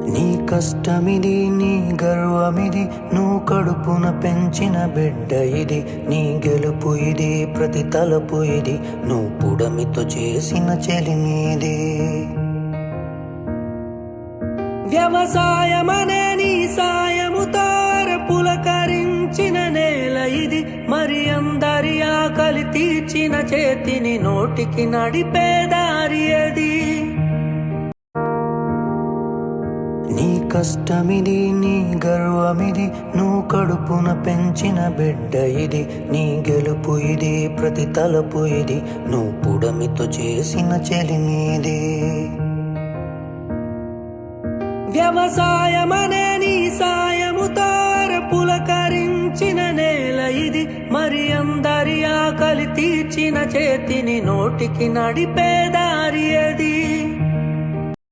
నీ కష్టమిది, నీ గర్వమిది, నువ్వు కడుపున పెంచిన బిడ్డ ఇది. నీ గెలుపు ఇది, ప్రతి తలపు ఇది, నువ్వు పుడమితో చేసిన చెలిమీది. వ్యవసాయమనే నీ సాయముతో పులకరించిన నేల ఇది. మరి అందరి ఆకలి తీర్చిన చేతిని నోటికి నడిపే దారి అది. నీ కష్టమిది, నీ గర్వమిది, నువ్వు కడుపున పెంచిన బిడ్డ ఇది. నీ గెలుపు ఇది, ప్రతి తలపు ఇది, నువ్వు పుడమితో చేసిన చెలిమీది. వ్యవసాయమనే నీ సాయముతో పులకరించిన నేల ఇది. మరి అందరి ఆకలి తీర్చిన చేతిని నోటికి నడిపే దారి అది.